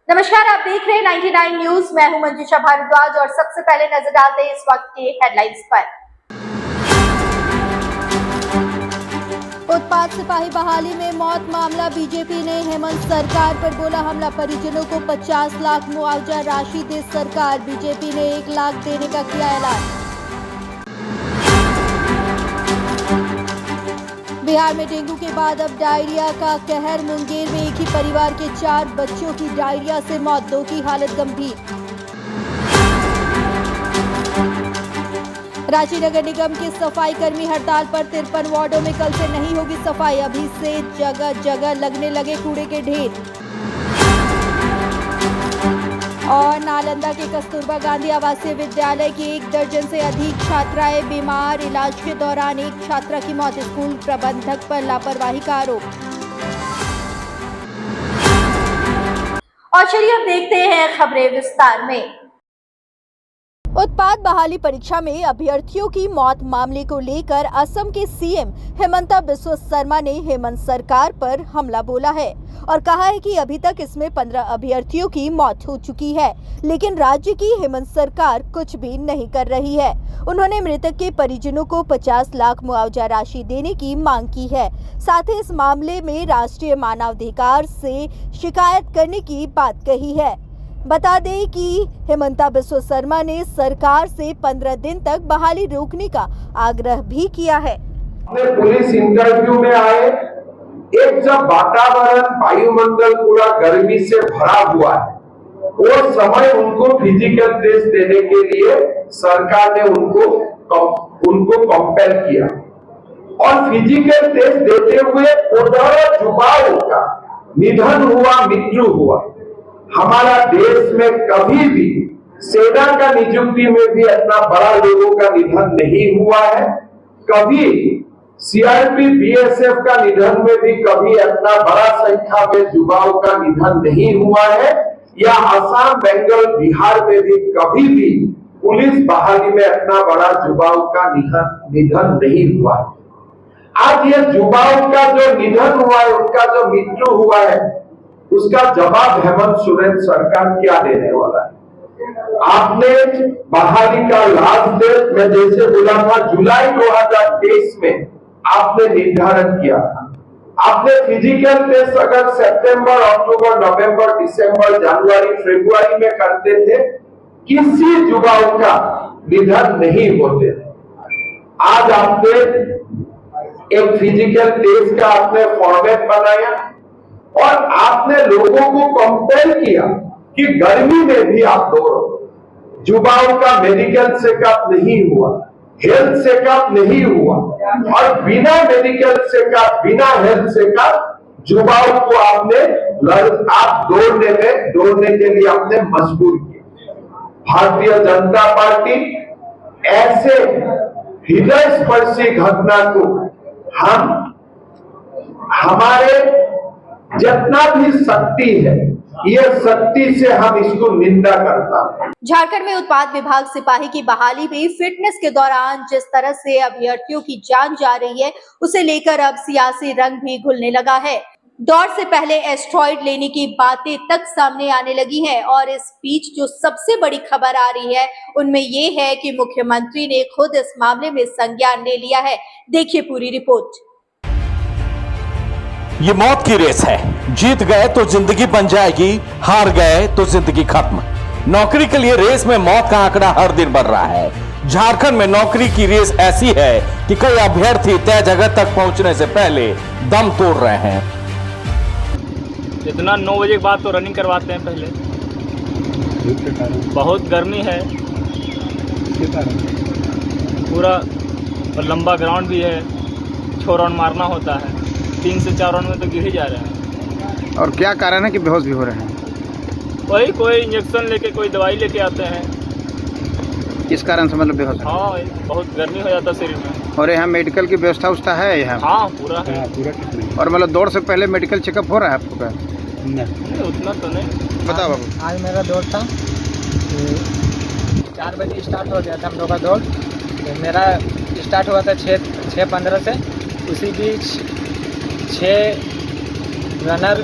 नमस्कार, आप देख रहे हैं 99 न्यूज। मैं हूं मंजूषा भारद्वाज और सबसे पहले नजर डालते हैं इस वक्त के हेडलाइंस पर। उत्पाद सिपाही बहाली में मौत मामला, बीजेपी ने हेमंत सरकार पर बोला हमला, परिजनों को 50 लाख मुआवजा राशि दे सरकार, बीजेपी ने 1 लाख देने का किया ऐलान। बिहार में डेंगू के बाद अब डायरिया का कहर, मुंगेर में एक ही परिवार के 4 बच्चों की डायरिया से मौत, 2 की हालत गंभीर। रांची नगर निगम के सफाई कर्मी हड़ताल पर, 53 वार्डों में कल से नहीं होगी सफाई, अभी से जगह जगह लगने लगे कूड़े के ढेर। और नालंदा के कस्तूरबा गांधी आवासीय विद्यालय की 1 दर्जन से अधिक छात्राएं बीमार, इलाज के दौरान एक छात्रा की मौत, स्कूल प्रबंधक पर लापरवाही का आरोप। और चलिए अब देखते हैं खबरें विस्तार में। उत्पाद बहाली परीक्षा में अभ्यर्थियों की मौत मामले को लेकर असम के सीएम हिमंता बिस्वा शर्मा ने हेमंत सरकार पर हमला बोला है और कहा है कि अभी तक इसमें 15 अभ्यर्थियों की मौत हो चुकी है, लेकिन राज्य की हेमंत सरकार कुछ भी नहीं कर रही है। उन्होंने मृतक के परिजनों को 50 लाख मुआवजा राशि देने की मांग की है। साथ ही इस मामले में राष्ट्रीय मानवाधिकार से शिकायत करने की बात कही है। बता दें कि हेमंता बिस्वा शर्मा ने सरकार से 15 दिन तक बहाली रोकने का आग्रह भी किया है। पुलिस इंटरव्यू में आए, एक जब वातावरण वायुमंडल पूरा गर्मी से भरा हुआ है, वो समय उनको फिजिकल टेस्ट देने के लिए सरकार ने उनको कंपेल किया और फिजिकल टेस्ट देते हुए 15 युवाओं का निधन हुआ, मृत्यु हुआ। हमारा देश में कभी भी सेना का नियुक्ति में भी इतना बड़ा लोगों का निधन नहीं हुआ है, कभी सीआरपी बीएसएफ का निधन में भी कभी इतना बड़ा संख्या में युवाओं का निधन नहीं हुआ है, या असम, बंगाल, बिहार में भी कभी भी पुलिस बहाली में इतना बड़ा युवाओं का निधन नहीं हुआ है। आज ये युवाओं का जो निधन हुआ है, उनका जो मृत्यु हुआ है, उसका जवाब हेमंत सोरेन सरकार क्या देने वाला है। आपने बहाली का लास्ट डेट में जैसे बोला था जुलाई 2023 में आपने निर्धारण किया था। आपने फिजिकल टेस्ट अगर सितंबर, अक्टूबर, नवंबर, दिसंबर, जनवरी, फरवरी में करते थे, किसी युवाओं का निधन नहीं होते थे। आज आपने एक फिजिकल टेस्ट का आपने फॉर्मेट बनाया और आपने लोगों को कंपेल किया कि गर्मी में भी आप दौड़ो। युवाओं का मेडिकल चेकअप नहीं हुआ, हेल्थ चेकअप नहीं हुआ और बिना मेडिकल चेकअप, बिना हेल्थ चेकअप युवाओं को आप दौड़ने के लिए आपने मजबूर किया। भारतीय जनता पार्टी ऐसे हृदय स्पर्शी घटना को हमारे जितना भी शक्ति है, ये शक्ति से हम इसको निंदा करता है। झारखंड में उत्पाद विभाग सिपाही की बहाली में फिटनेस के दौरान जिस तरह से अभ्यर्थियों की जान जा रही है, उसे लेकर अब सियासी रंग भी घुलने लगा है। दौड़ से पहले एस्ट्रॉइड लेने की बातें तक सामने आने लगी हैं और इस बीच जो सबसे बड़ी खबर आ रही है उनमें ये है कि मुख्यमंत्री ने खुद इस मामले में संज्ञान ले लिया है। देखिए पूरी रिपोर्ट। ये मौत की रेस है, जीत गए तो जिंदगी बन जाएगी, हार गए तो जिंदगी खत्म। नौकरी के लिए रेस में मौत का आंकड़ा हर दिन बढ़ रहा है। झारखंड में नौकरी की रेस ऐसी है कि कई अभ्यर्थी तय जगह तक पहुंचने से पहले दम तोड़ रहे हैं। इतना 9 बजे के बाद तो रनिंग करवाते हैं पहले। बहुत गर्मी है, पूरा लंबा ग्राउंड भी है, 6 राउंड मारना होता है, 3 से 4 राउंड में तो गिर ही जा रहे हैं। और क्या कारण है कि बेहोश भी हो रहे हैं? वही कोई इंजेक्शन लेके, कोई दवाई लेके आते हैं। किस कारण से मतलब बेहोश? हाँ, बहुत गर्मी हो जाता शरीर में। और यहाँ मेडिकल की व्यवस्था है यहाँ? हाँ, पूरा है। और मतलब दौड़ से पहले मेडिकल चेकअप हो रहा है आपको? नहीं, उतना तो नहीं। बताओ बाबू। आज मेरा दौड़ था, 4 बजे स्टार्ट हो गया था हम लोग का दौड़। मेरा स्टार्ट हुआ था 6:15 से। उसी बीच 6 रनर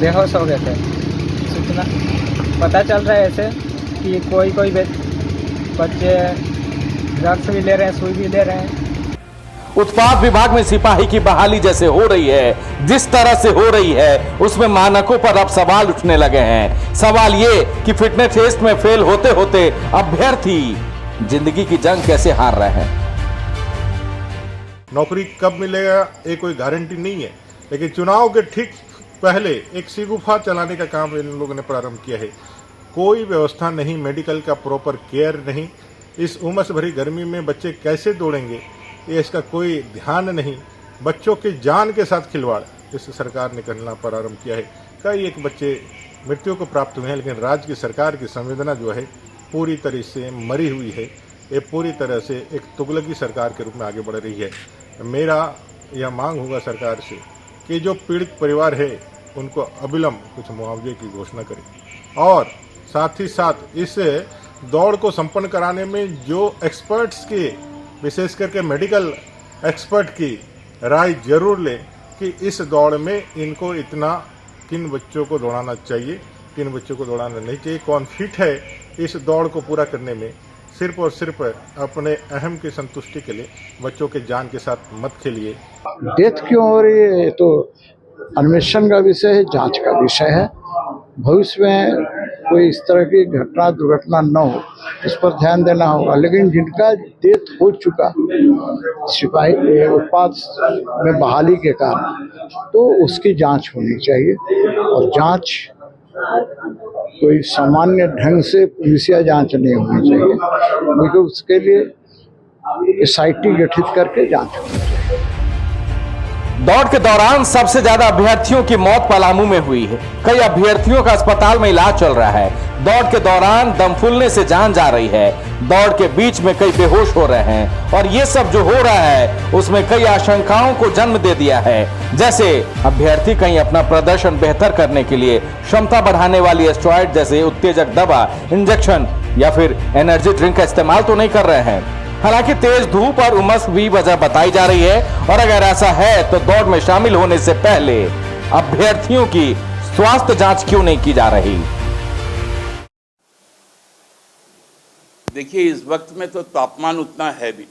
बेहोश हो गए थे। सूचना पता चल रहा है ऐसे कि कोई बच्चे ड्रग्स भी ले रहे हैं, सुई भी ले रहे हैं। उत्पाद विभाग में सिपाही की बहाली जैसे हो रही है, जिस तरह से हो रही है, उसमें मानकों पर अब सवाल उठने लगे हैं। सवाल ये कि फिटनेस टेस्ट में फेल होते होते अभ्यर्थी जिंदगी की जंग कैसे हार रहे हैं। नौकरी कब मिलेगा ये कोई गारंटी नहीं है, लेकिन चुनाव के ठीक पहले एक शगुफा चलाने का काम इन लोगों ने प्रारंभ किया है। कोई व्यवस्था नहीं, मेडिकल का प्रॉपर केयर नहीं। इस उमस भरी गर्मी में बच्चे कैसे दौड़ेंगे, ये इसका कोई ध्यान नहीं। बच्चों की जान के साथ खिलवाड़ इस सरकार ने करना प्रारंभ किया है। कई एक बच्चे मृत्यु को प्राप्त हुए हैं, लेकिन राज्य की सरकार की संवेदना जो है पूरी तरह से मरी हुई है। ये पूरी तरह से एक तुगलकी सरकार के रूप में आगे बढ़ रही है। मेरा यह मांग होगा सरकार से कि जो पीड़ित परिवार है उनको अविलंब कुछ मुआवजे की घोषणा करें, और साथ ही साथ इस दौड़ को संपन्न कराने में जो एक्सपर्ट्स की, विशेष करके मेडिकल एक्सपर्ट की राय जरूर लें कि इस दौड़ में इनको इतना किन बच्चों को दौड़ाना चाहिए, किन बच्चों को दौड़ाना नहीं चाहिए, कौन फिट है इस दौड़ को पूरा करने में। सिर्फ और सिर्फ अपने अहम की संतुष्टि के लिए बच्चों के जान के साथ मत खेलिए। डेथ क्यों हो रही है, तो अन्वेषण का विषय है, जांच का विषय है। भविष्य में कोई इस तरह की घटना दुर्घटना न हो, इस पर ध्यान देना होगा। लेकिन जिनका डेथ हो चुका सिपाही उत्पाद में बहाली के कारण, तो उसकी जांच होनी चाहिए, और जांच कोई सामान्य ढंग से पुलिसिया जांच नहीं होनी चाहिए, बल्कि उसके लिए SIT गठित करके जांच होनी चाहिए। दौड़ के दौरान सबसे ज्यादा अभ्यर्थियों की मौत पलामू में हुई है। कई अभ्यर्थियों का अस्पताल में इलाज चल रहा है। दौड़ के दौरान दम फूलने से जान जा रही है। दौड़ के बीच में कई बेहोश हो रहे हैं, और ये सब जो हो रहा है उसमें कई आशंकाओं को जन्म दे दिया है। जैसे अभ्यर्थी कहीं अपना प्रदर्शन बेहतर करने के लिए क्षमता बढ़ाने वाली एस्टेरॉयड जैसे उत्तेजक दवा, इंजेक्शन या फिर एनर्जी ड्रिंक का इस्तेमाल तो नहीं कर रहे हैं। हालांकि तेज धूप और उमस भी वजह बताई जा रही है, और अगर ऐसा है तो दौड़ में शामिल होने से पहले अभ्यर्थियों की स्वास्थ्य जांच क्यों नहीं की जा रही। देखिए, इस वक्त में तो तापमान उतना है भी,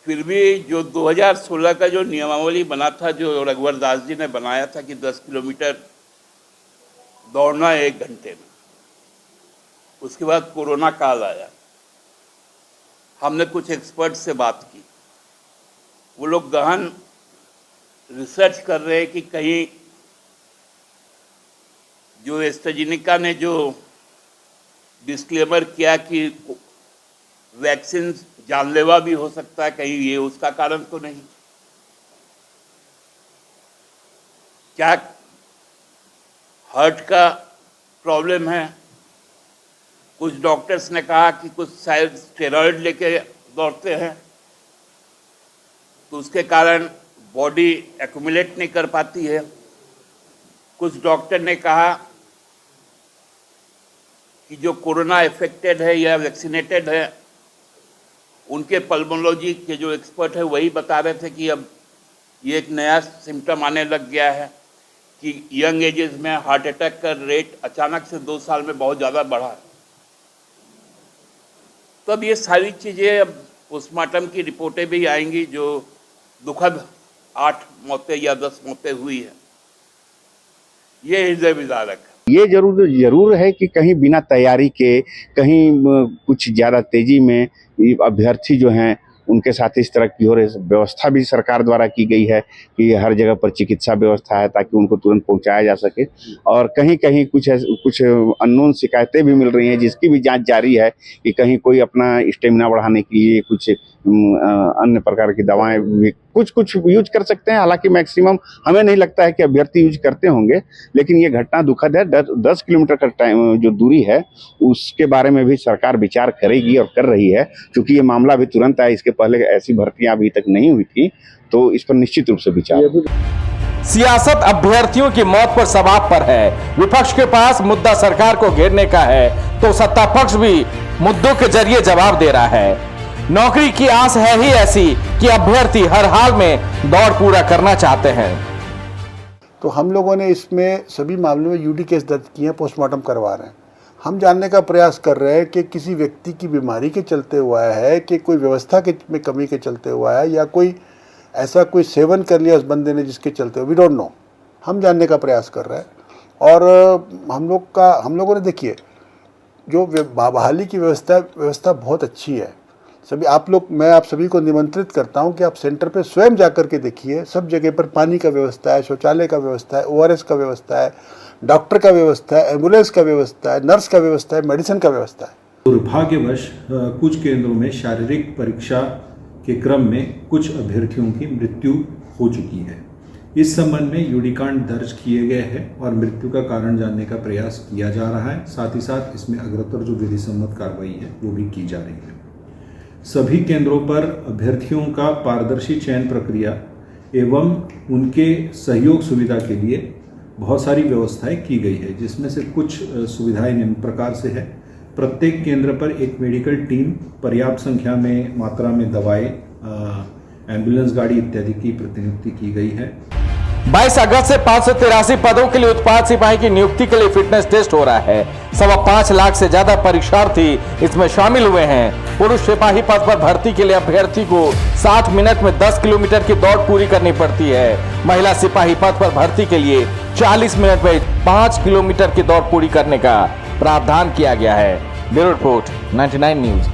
फिर भी जो 2016 का जो नियमावली बना था, जो रघुवर दास जी ने बनाया था कि 10 किलोमीटर दौड़ना 1 घंटे में, उसके बाद कोरोना काल आया। हमने कुछ एक्सपर्ट से बात की, वो लोग गहन रिसर्च कर रहे हैं कि कहीं जो एस्ट्राजेनेका ने जो डिस्क्लेमर किया कि वैक्सीन जानलेवा भी हो सकता है, कहीं ये उसका कारण तो नहीं। क्या हार्ट का प्रॉब्लम है? कुछ डॉक्टर्स ने कहा कि कुछ शायद स्टेरॉइड लेके दौड़ते हैं, तो उसके कारण बॉडी एक्यूमुलेट नहीं कर पाती है। कुछ डॉक्टर ने कहा कि जो कोरोना इफेक्टेड है या वैक्सीनेटेड है, उनके पल्मोलॉजी के जो एक्सपर्ट है वही बता रहे थे कि अब ये एक नया सिम्टम आने लग गया है कि यंग एजेस में हार्ट अटैक का रेट अचानक से 2 साल में बहुत ज़्यादा बढ़ा है। तो अब ये सारी चीज़ें, अब पोस्टमार्टम की रिपोर्टें भी आएंगी, जो दुखद 8 मौतें या 10 मौतें हुई है, ये हृदय विदारक है। ये जरूर है कि कहीं बिना तैयारी के, कहीं कुछ ज़्यादा तेजी में अभ्यर्थी जो हैं उनके साथ इस तरह की हो रही व्यवस्था भी सरकार द्वारा की गई है कि हर जगह पर चिकित्सा व्यवस्था है ताकि उनको तुरंत पहुंचाया जा सके। और कहीं कहीं कुछ अननोन शिकायतें भी मिल रही हैं, जिसकी भी जांच जारी है कि कहीं कोई अपना स्टेमिना बढ़ाने के लिए कुछ अन्य प्रकार की दवाएं भी कुछ यूज कर सकते हैं। हालांकि मैक्सिमम हमें नहीं लगता है कि अभ्यर्थी यूज करते होंगे, लेकिन ये घटना दुखद है। 10 किलोमीटर का टाइम जो दूरी है उसके बारे में भी सरकार विचार करेगी और कर रही है। क्योंकि ये मामला भी तुरंत आया, इसके पहले ऐसी भर्तियां अभी तक नहीं हुई थी, तो इस पर निश्चित रूप से विचार। सियासत अभ्यर्थियों की मौत पर सवाब पर है। विपक्ष के पास मुद्दा सरकार को घेरने का है, तो सत्ता पक्ष भी मुद्दों के जरिए जवाब दे रहा है। नौकरी की आस है ही ऐसी कि अभ्यर्थी हर हाल में दौड़ पूरा करना चाहते हैं। तो हम लोगों ने इसमें सभी मामलों में यूडी केस दर्ज किए हैं, पोस्टमार्टम करवा रहे हैं। हम जानने का प्रयास कर रहे हैं कि किसी व्यक्ति की बीमारी के चलते हुआ है कि कोई व्यवस्था के में कमी के चलते हुआ है या कोई ऐसा कोई सेवन कर लिया उस बंदे ने जिसके चलते हुए, वी डोंट नो। हम जानने का प्रयास कर रहे हैं और हम लोगों ने देखिए जो बहाली की व्यवस्था बहुत अच्छी है। मैं आप सभी को निमंत्रित करता हूं कि आप सेंटर पे स्वयं जाकर के देखिए, सब जगह पर पानी का व्यवस्था है, शौचालय का व्यवस्था है, ORS का व्यवस्था है, डॉक्टर का व्यवस्था है, एम्बुलेंस का व्यवस्था है, नर्स का व्यवस्था है, मेडिसिन का व्यवस्था है। दुर्भाग्यवश कुछ केंद्रों में शारीरिक परीक्षा के क्रम में कुछ अभ्यर्थियों की मृत्यु हो चुकी है। इस संबंध में यूडी कांड दर्ज किए गए हैं और मृत्यु का कारण जानने का प्रयास किया जा रहा है। साथ ही साथ इसमें अग्रतर जो विधि सम्मत कार्रवाई है वो भी की जा रही है। सभी केंद्रों पर अभ्यर्थियों का पारदर्शी चयन प्रक्रिया एवं उनके सहयोग सुविधा के लिए बहुत सारी व्यवस्थाएं की गई है, जिसमें से कुछ सुविधाएं निम्न प्रकार से है। प्रत्येक केंद्र पर एक मेडिकल टीम, पर्याप्त संख्या में मात्रा में दवाएं, एम्बुलेंस गाड़ी इत्यादि की प्रतिनियुक्ति की गई है। 22 अगस्त से 583 पदों के लिए उत्पाद सिपाही की नियुक्ति के लिए फिटनेस टेस्ट हो रहा है। 5.25 लाख से ज्यादा परीक्षार्थी इसमें शामिल हुए हैं। पुरुष सिपाही पद पर भर्ती के लिए अभ्यर्थी को 60 मिनट में 10 किलोमीटर की दौड़ पूरी करनी पड़ती है। महिला सिपाही पद पर भर्ती के लिए 40 मिनट में 5 किलोमीटर की दौड़ पूरी करने का प्रावधान किया गया है। Bureau report 99 news.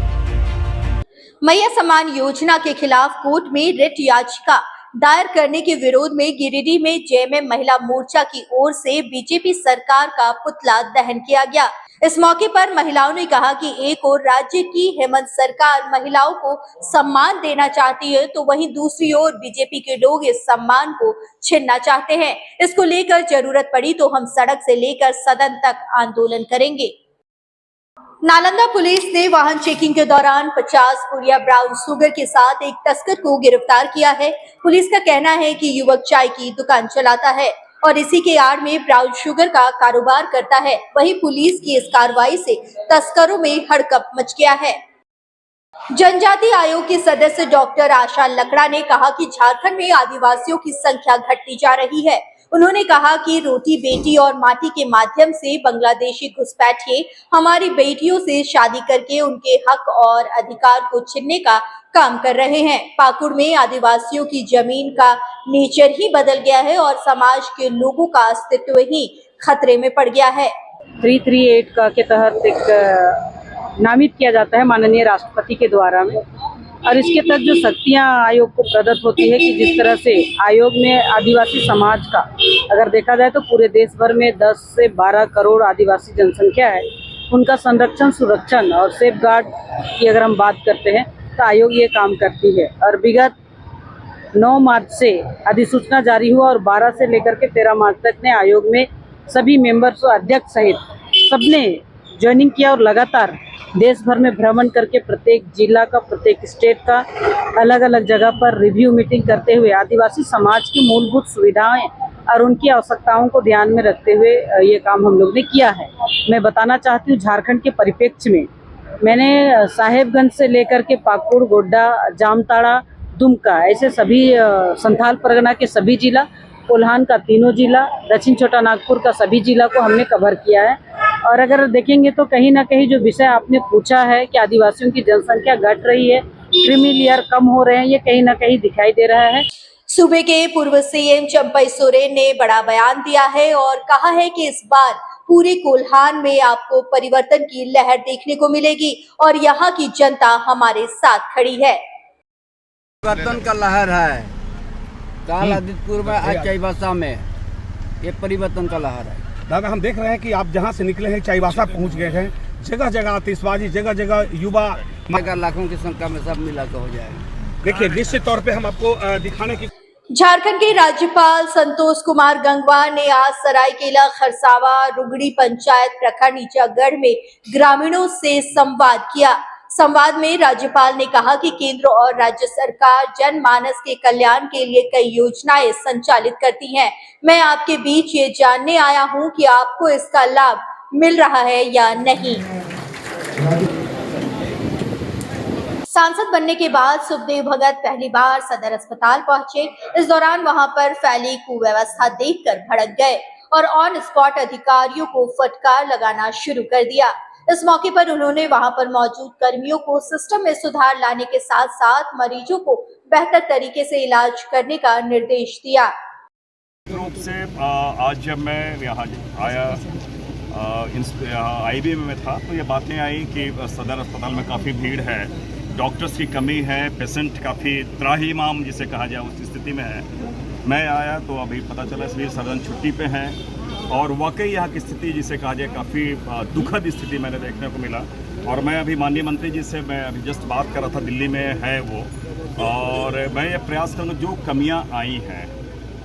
मैया सम्मान योजना के खिलाफ कोर्ट में रिट याचिका दायर करने के विरोध में गिरिडीह में जेएमएम महिला मोर्चा की ओर से बीजेपी सरकार का पुतला दहन किया गया। इस मौके पर महिलाओं ने कहा कि एक ओर राज्य की हेमंत सरकार महिलाओं को सम्मान देना चाहती है, तो वहीं दूसरी ओर बीजेपी के लोग इस सम्मान को छीनना चाहते हैं। इसको लेकर जरूरत पड़ी तो हम सड़क से लेकर सदन तक आंदोलन करेंगे। नालंदा पुलिस ने वाहन चेकिंग के दौरान 50 पुड़िया ब्राउन शुगर के साथ एक तस्कर को गिरफ्तार किया है। पुलिस का कहना है कि युवक चाय की दुकान चलाता है और इसी के आड़ में ब्राउन शुगर का कारोबार करता है। वहीं पुलिस की इस कार्रवाई से तस्करों में हड़कंप मच गया है। जनजाति आयोग की सदस्य डॉक्टर आशा लकड़ा ने कहा कि झारखंड में आदिवासियों की संख्या घटती जा रही है। उन्होंने कहा कि रोटी बेटी और माटी के माध्यम से बांग्लादेशी घुसपैठिए हमारी बेटियों से शादी करके उनके हक और अधिकार को छीनने का काम कर रहे हैं। पाकुड़ में आदिवासियों की जमीन का नेचर ही बदल गया है और समाज के लोगों का अस्तित्व ही खतरे में पड़ गया है। 338 का के तहत एक नामित किया जाता है माननीय राष्ट्रपति के द्वारा में, और इसके तहत जो शक्तियां आयोग को प्रदत्त होती है कि जिस तरह से आयोग में आदिवासी समाज का अगर देखा जाए तो पूरे देश भर में 10 से 12 करोड़ आदिवासी जनसंख्या है, उनका संरक्षण, सुरक्षण और सेफ गार्ड की अगर हम बात करते हैं तो आयोग ये काम करती है। और विगत 9 मार्च से अधिसूचना जारी हुआ और 12 से लेकर के 13 मार्च तक ने आयोग में सभी मेंबर्स और अध्यक्ष सहित सबने ज्वाइनिंग किया और लगातार देश भर में भ्रमण करके प्रत्येक जिला का, प्रत्येक स्टेट का अलग अलग जगह पर रिव्यू मीटिंग करते हुए आदिवासी समाज की मूलभूत सुविधाएं और उनकी आवश्यकताओं को ध्यान में रखते हुए ये काम हम लोग ने किया है। मैं बताना चाहती हूँ झारखंड के परिप्रेक्ष्य में मैंने साहेबगंज से लेकर के पाकुड़, गोड्डा, जामताड़ा, दुमका ऐसे सभी संथाल परगना के सभी जिला, कोल्हान का तीनों जिला, दक्षिण छोटा नागपुर का सभी जिला को हमने कवर किया है। और अगर देखेंगे तो कहीं ना कहीं जो विषय आपने पूछा है कि आदिवासियों की जनसंख्या घट रही है, क्रीमी लेयर कम हो रहे हैं, ये कहीं ना कहीं दिखाई दे रहा है। सूबे के पूर्व सीएम चंपई सोरेन ने बड़ा बयान दिया है और कहा है कि इस बार पूरे कोल्हान में आपको परिवर्तन की लहर देखने को मिलेगी और यहाँ की जनता हमारे साथ खड़ी है। परिवर्तन का लहर है। काल आदित्यपुर में, आज चाईबासा में, ये परिवर्तन का लहर है। दादा, हम देख रहे हैं कि आप जहां से निकले हैं चाईबासा पहुंच गए हैं, जगह जगह आतिशबाजी, जगह जगह युवा, लाखों की संख्या में सब मिला के हो जाएगा। देखिए, निश्चित तौर पे हम आपको दिखाने की। झारखंड के राज्यपाल संतोष कुमार गंगवार ने आज सरायकेला, खरसावा, रुगड़ी पंचायत प्रखंड ईचागढ़ में ग्रामीणों से संवाद किया। संवाद में राज्यपाल ने कहा कि केंद्र और राज्य सरकार जनमानस के कल्याण के लिए कई योजनाएं संचालित करती हैं। मैं आपके बीच ये जानने आया हूं कि आपको इसका लाभ मिल रहा है या नहीं। सांसद बनने के बाद सुखदेव भगत पहली बार सदर अस्पताल पहुंचे। इस दौरान वहां पर फैली कुव्यवस्था देखकर भड़क गए और ऑन स्पॉट अधिकारियों को फटकार लगाना शुरू कर दिया। इस मौके पर उन्होंने वहां पर मौजूद कर्मियों को सिस्टम में सुधार लाने के साथ साथ मरीजों को बेहतर तरीके से इलाज करने का निर्देश दिया। रूप से आज जब मैं यहाँ आया IBM में था तो ये बातें आई कि सदर अस्पताल में काफ़ी भीड़ है, डॉक्टर्स की कमी है, पेशेंट काफ़ी त्राहिमाम जिसे कहा जाए उस स्थिति में है। मैं आया तो अभी पता चला इसलिए सर्जन छुट्टी पे हैं और वाकई यहाँ की स्थिति जिसे कहा जाए काफ़ी दुखद स्थिति मैंने देखने को मिला। और मैं अभी माननीय मंत्री जी से मैं अभी जस्ट बात कर रहा था, दिल्ली में है वो, और मैं ये प्रयास करूँगा जो कमियाँ आई हैं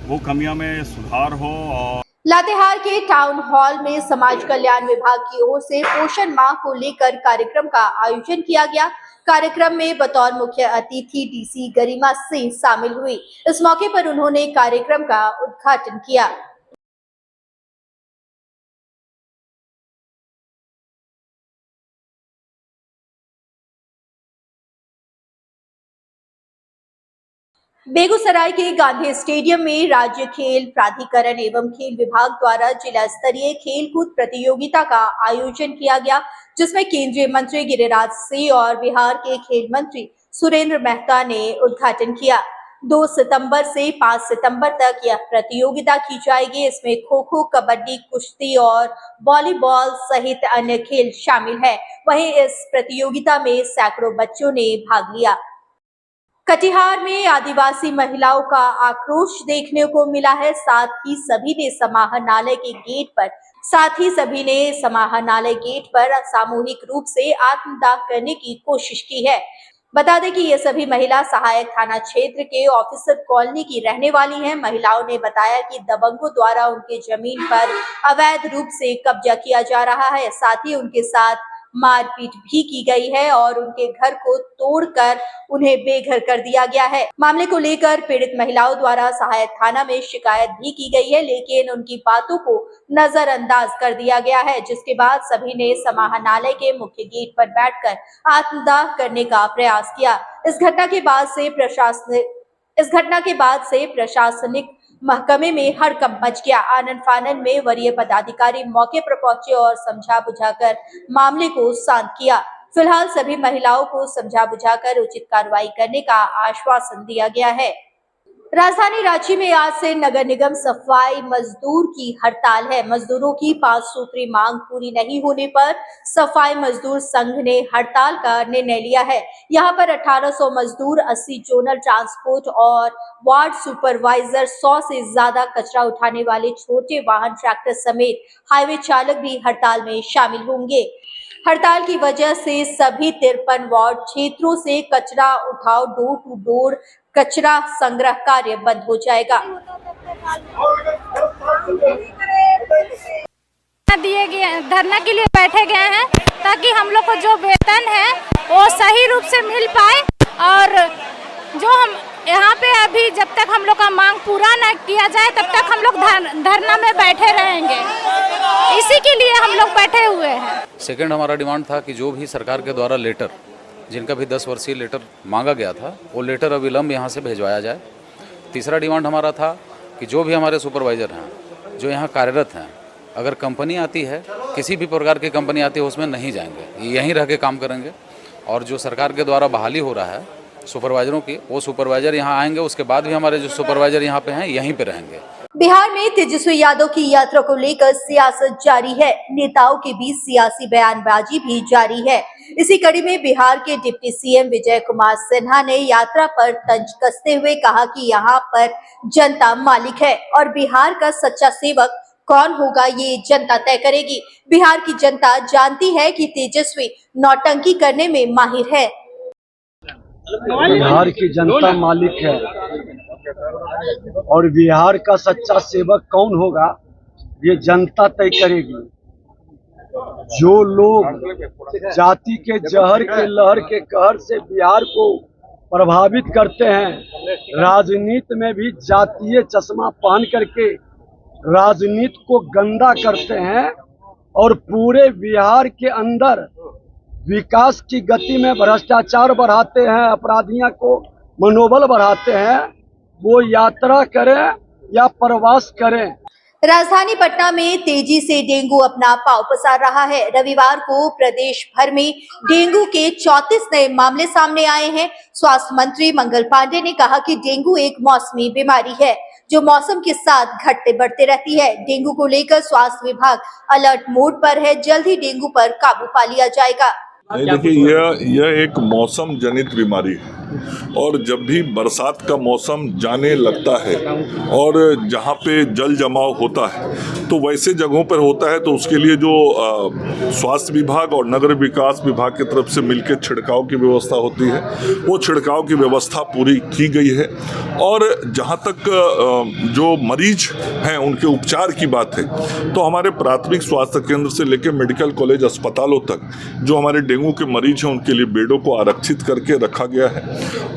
वो कमियों में सुधार हो। और लातेहार के टाउन हॉल में समाज कल्याण विभाग की ओर से पोषण माह को लेकर कार्यक्रम का आयोजन किया गया। कार्यक्रम में बतौर मुख्य अतिथि DC गरिमा सिंह शामिल हुई। इस मौके पर उन्होंने कार्यक्रम का उद्घाटन किया। बेगूसराय के गांधी स्टेडियम में राज्य खेल प्राधिकरण एवं खेल विभाग द्वारा जिला स्तरीय खेलकूद प्रतियोगिता का आयोजन किया गया, जिसमें केंद्रीय मंत्री गिरिराज सिंह और बिहार के खेल मंत्री सुरेंद्र मेहता ने उद्घाटन किया। 2 सितंबर से 5 सितंबर तक यह प्रतियोगिता की जाएगी। इसमें खो खो, कबड्डी, कुश्ती और वॉलीबॉल सहित अन्य खेल शामिल है। वहीं इस प्रतियोगिता में सैकड़ों बच्चों ने भाग लिया। कटिहार में आदिवासी महिलाओं का आक्रोश देखने को मिला है। साथ ही सभी ने समाहरणालय गेट पर सामूहिक रूप से आत्मदाह करने की कोशिश की है। बता दें कि ये सभी महिला सहायक थाना क्षेत्र के ऑफिसर कॉलोनी की रहने वाली हैं। महिलाओं ने बताया कि दबंगों द्वारा उनके जमीन पर अवैध रूप से कब्जा किया जा रहा है। साथ ही उनके साथ मारपीट भी की गई है और उनके घर को तोड़कर उन्हें बेघर कर दिया गया है। मामले को लेकर पीड़ित महिलाओं द्वारा सहायक थाना में शिकायत भी की गई है, लेकिन उनकी बातों को नजरअंदाज कर दिया गया है, जिसके बाद सभी ने समाहरणालय के मुख्य गेट पर बैठकर आत्मदाह करने का प्रयास किया। इस घटना के बाद से प्रशासनिक महकमे में हड़कंप मच गया। आनन फानन में वरीय पदाधिकारी मौके पर पहुंचे और समझा बुझाकर मामले को शांत किया। फिलहाल सभी महिलाओं को समझा बुझाकर उचित कार्रवाई करने का आश्वासन दिया गया है। राजधानी रांची में आज से नगर निगम सफाई मजदूर की हड़ताल है। मजदूरों की 5 सूत्री मांग पूरी नहीं होने पर सफाई मजदूर संघ ने हड़ताल का निर्णय लिया है। यहां पर 1800 मजदूर, 80 जोनल ट्रांसपोर्ट और वार्ड सुपरवाइजर, 100 से ज्यादा कचरा उठाने वाले छोटे वाहन, ट्रैक्टर समेत हाईवे चालक भी हड़ताल में शामिल होंगे। हड़ताल की वजह से सभी 53 वार्ड क्षेत्रों से कचरा उठाव, डोर टू डोर कचरा संग्रह कार्य बंद हो जाएगा। दिए गए धरना के लिए बैठे गए हैं ताकि हम लोग को जो वेतन है वो सही रूप से मिल पाए, और जो हम यहाँ पे अभी जब तक हम लोग का मांग पूरा न किया जाए तब तक हम लोग धरना में बैठे रहेंगे। इसी के लिए हम लोग बैठे हुए हैं। सेकंड हमारा डिमांड था कि जो भी सरकार के द्वारा लेटर, जिनका भी 10 वर्षीय लेटर मांगा गया था, वो लेटर अविलंब यहाँ से भिजवाया जाए। तीसरा डिमांड हमारा था कि जो भी हमारे सुपरवाइज़र हैं जो यहाँ कार्यरत हैं, अगर कंपनी आती है, किसी भी प्रकार की कंपनी आती है, उसमें नहीं जाएंगे, यहीं रह के काम करेंगे। और जो सरकार के द्वारा बहाली हो रहा है सुपरवाइजरों की, वो सुपरवाइजर यहाँ आएंगे, उसके बाद भी हमारे जो सुपरवाइजर यहाँ पे हैं यहीं पे रहेंगे। बिहार में तेजस्वी यादव की यात्रा को लेकर सियासत जारी है। नेताओं के बीच सियासी बयानबाजी भी जारी है। इसी कड़ी में बिहार के डिप्टी CM विजय कुमार सिन्हा ने यात्रा पर तंज कसते हुए कहा कि यहाँ पर जनता मालिक है और बिहार का सच्चा सेवक कौन होगा ये जनता तय करेगी। बिहार की जनता जानती है कि तेजस्वी नौटंकी करने में माहिर है। बिहार की जनता मालिक है और बिहार का सच्चा सेवक कौन होगा ये जनता तय करेगी। जो लोग जाति के जहर के लहर के कहर से बिहार को प्रभावित करते हैं, राजनीति में भी जातीय चश्मा पहन करके राजनीति को गंदा करते हैं और पूरे बिहार के अंदर विकास की गति में भ्रष्टाचार बढ़ाते हैं, अपराधियों को मनोबल बढ़ाते हैं, वो यात्रा करें या प्रवास करें। राजधानी पटना में तेजी से डेंगू अपना पांव पसार रहा है। रविवार को प्रदेश भर में डेंगू के 34 नए मामले सामने आए हैं। स्वास्थ्य मंत्री मंगल पांडे ने कहा कि डेंगू एक मौसमी बीमारी है जो मौसम के साथ घटते बढ़ते रहती है। डेंगू को लेकर स्वास्थ्य विभाग अलर्ट मोड पर है। जल्द ही डेंगू पर काबू पा लिया जाएगा। देखिए, यह एक मौसम जनित बीमारी है और जब भी बरसात का मौसम जाने लगता है और जहाँ पे जल जमाव होता है तो वैसे जगहों पर होता है, तो उसके लिए जो स्वास्थ्य विभाग और नगर विकास विभाग की तरफ से मिलकर छिड़काव की व्यवस्था होती है, वो छिड़काव की व्यवस्था पूरी की गई है। और जहाँ तक जो मरीज हैं उनके उपचार की बात है, तो हमारे प्राथमिक स्वास्थ्य केंद्र से लेकर मेडिकल कॉलेज अस्पतालों तक जो हमारे डेंगू के मरीज हैं उनके लिए बेडों को आरक्षित करके रखा गया है।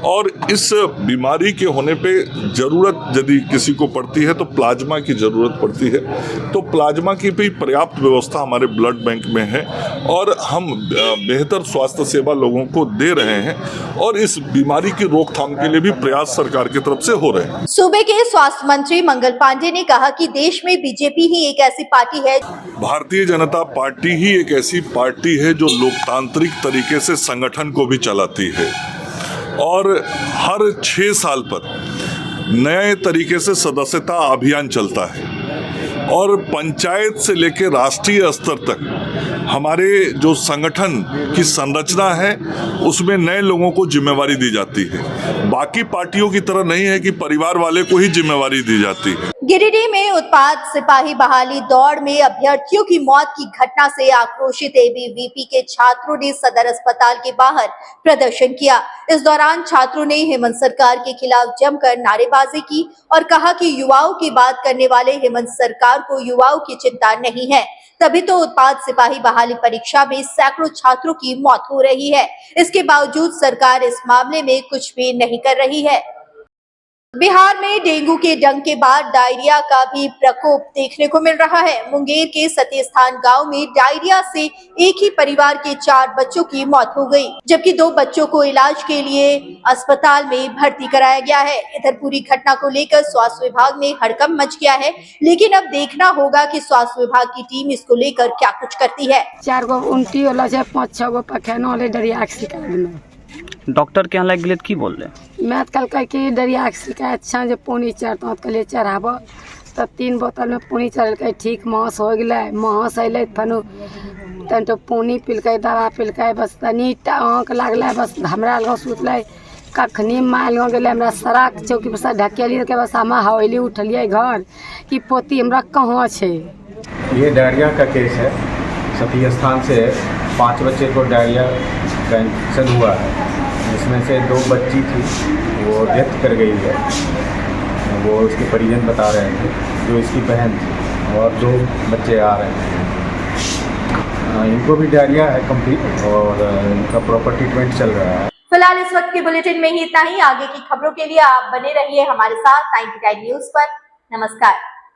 और इस बीमारी के होने पे जरूरत यदि किसी को पड़ती है तो प्लाज्मा की जरूरत पड़ती है, तो प्लाज्मा की भी पर्याप्त व्यवस्था हमारे ब्लड बैंक में है और हम बेहतर स्वास्थ्य सेवा लोगों को दे रहे हैं और इस बीमारी की रोकथाम के लिए भी प्रयास सरकार की तरफ से हो रहे हैं। सूबे के स्वास्थ्य मंत्री मंगल पांडे ने कहा कि देश में बीजेपी ही एक ऐसी पार्टी है, भारतीय जनता पार्टी ही एक ऐसी पार्टी है जो लोकतांत्रिक तरीके से संगठन को भी चलाती है और हर 6 साल पर नए तरीके से सदस्यता अभियान चलता है और पंचायत से लेकर राष्ट्रीय स्तर तक हमारे जो संगठन की संरचना है उसमें नए लोगों को जिम्मेवारी दी जाती है। बाकी पार्टियों की तरह नहीं है कि परिवार वाले को ही जिम्मेवारी दी जाती है। गिरिडीह में उत्पाद सिपाही बहाली दौड़ में अभ्यर्थियों की मौत की घटना से आक्रोशित एबीवीपी के छात्रों ने सदर अस्पताल के बाहर प्रदर्शन किया। इस दौरान छात्रों ने हेमंत सरकार के खिलाफ जमकर नारेबाजी की और कहा कि युवाओं की बात करने वाले हेमंत सरकार को युवाओं की चिंता नहीं है, तभी तो उत्पाद सिपाही बहाली परीक्षा में सैकड़ों छात्रों की मौत हो रही है। इसके बावजूद सरकार इस मामले में कुछ भी नहीं कर रही है। बिहार में डेंगू के डंक के बाद डायरिया का भी प्रकोप देखने को मिल रहा है। मुंगेर के सतीस्थान गांव में डायरिया से एक ही परिवार के 4 बच्चों की मौत हो गई, जबकि 2 बच्चों को इलाज के लिए अस्पताल में भर्ती कराया गया है। इधर पूरी घटना को लेकर स्वास्थ्य विभाग में हड़कंप मच गया है, लेकिन अब देखना होगा कि स्वास्थ्य विभाग की टीम इसको लेकर क्या कुछ करती है। 4 गो उल्टी होला है, 5-6 गो पखेना वाले डायरिया के शिकायत में डॉक्टर के यहाँ लग गए की बोल रहे? मैं कल कि डायरिया के शिकायत छा जे पानी चढ़ता कल चढ़ाब तो 3 बोतल में पानी चढ़ल ठीक महस हो गए। महस अल तन तो पानी पिलकै, दवा पिलकै, बस तनी आँख लागल, बस हमरा लग सुतल। कखनी माल गाँव गए हमरा सड़क चौकी पर ढकेली के बस हम हवेली उठलिए घर कि पोती हमरा कहाँ है। ये डायरिया का केस है। सती स्थान से 5 बच्चे को डायरिया का इन्फेक्शन हुआ है, जिसमें से 2 बच्ची थी वो डेथ कर गई है। वो उसके परिजन बता रहे थे, जो इसकी बहन थी, और 2 बच्चे आ रहे हैं। इनको भी डायरिया है कंप्लीट और इनका प्रॉपर ट्रीटमेंट चल रहा है। फिलहाल इस वक्त के बुलेटिन में ही इतना ही। आगे की खबरों के लिए आप बने रहिए हमारे साथ 99 न्यूज़ पर। नमस्कार।